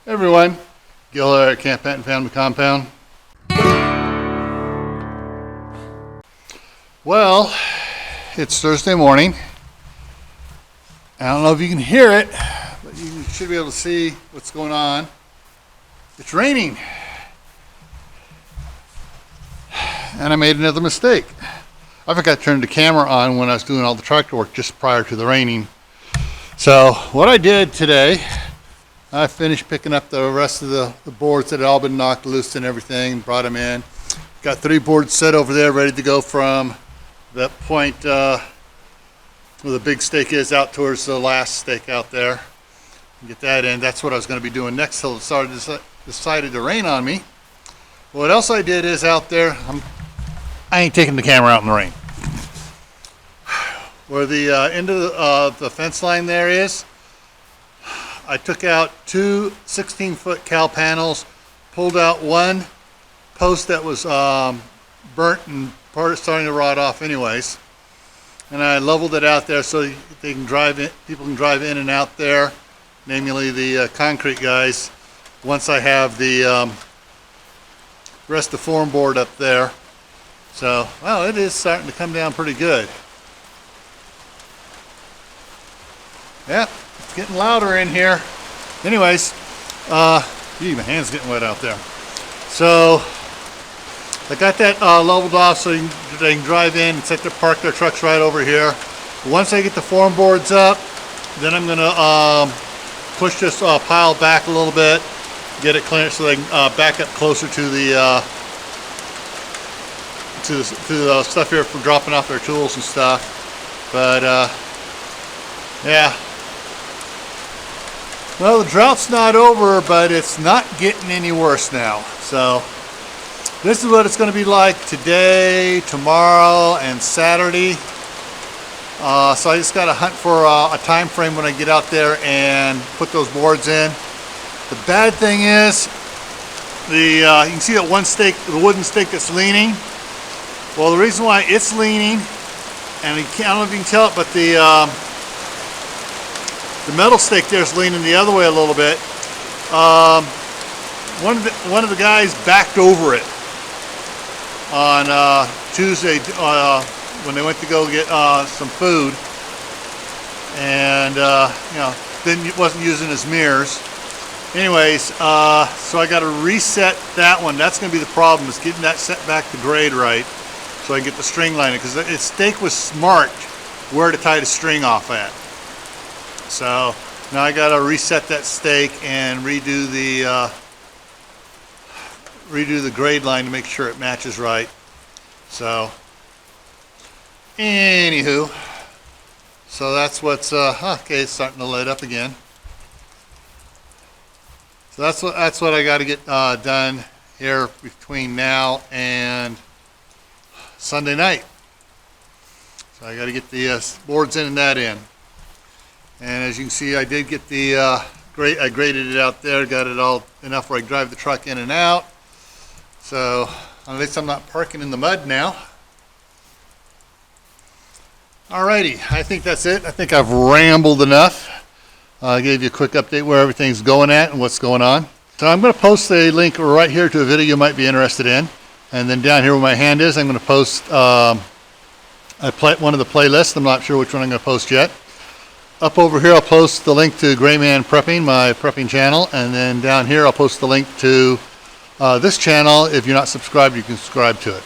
Hey everyone, Gil here at Camp Pat and Family Compound. Well, it's Thursday morning. I don't know if you can hear it, but you should be able to see what's going on. It's raining. And I made another mistake. I forgot to turn the camera on when I was doing all the tractor work just prior to the raining. So what I did today, I finished picking up the rest of the boards that had all been knocked loose and everything, brought them in. Got 3 boards set over there ready to go from that point where the big stake is out towards the last stake out there. Get that in. That's what I was going to be doing next till it decided to rain on me. What else I did is out there, I ain't taking the camera out in the rain. Where the end of the fence line there is, I took out 2 16-foot cal panels, pulled out one post that was burnt and starting to rot off anyways, and I leveled it out there so they can drive in, people can drive in and out there, namely the concrete guys, once I have the rest of the form board up there. So, well, it is starting to come down pretty good. Yeah. It's getting louder in here. Anyways, my hand's getting wet out there. So I got that leveled off so they can drive in and park their trucks right over here. Once I get the form boards up, then I'm gonna push this pile back a little bit, get it clear so they can back up closer to the stuff here for dropping off their tools and stuff. But yeah. Well, the drought's not over, but it's not getting any worse now. So this is what it's going to be like today, tomorrow, and Saturday. So I just got to hunt for a time frame when I get out there and put those boards in. The bad thing is, you can see that one stake, the wooden stake that's leaning. Well, the reason why it's leaning, and I don't know if you can tell it, but the metal stake there is leaning the other way a little bit. One of the guys backed over it on Tuesday when they went to go get some food, and wasn't using his mirrors. Anyways, so I got to reset that one. That's going to be the problem, is getting that set back to grade right, so I can get the string line in, because the stake was marked where to tie the string off at. So now I got to reset that stake and redo the grade line to make sure it matches right. So anywho, so that's what's okay. It's starting to light up again. So that's what I got to get done here between now and Sunday night. So I got to get the boards in and that in. And as you can see, I did get the I graded it out there, got it all enough where I drive the truck in and out. So at least I'm not parking in the mud now. Alrighty, I think that's it. I think I've rambled enough. I gave you a quick update where everything's going at and what's going on. So I'm going to post a link right here to a video you might be interested in. And then down here where my hand is, I'm going to post one of the playlists. I'm not sure which one I'm going to post yet. Up over here, I'll post the link to Gray Man Prepping, my prepping channel, and then down here, I'll post the link to this channel. If you're not subscribed, you can subscribe to it.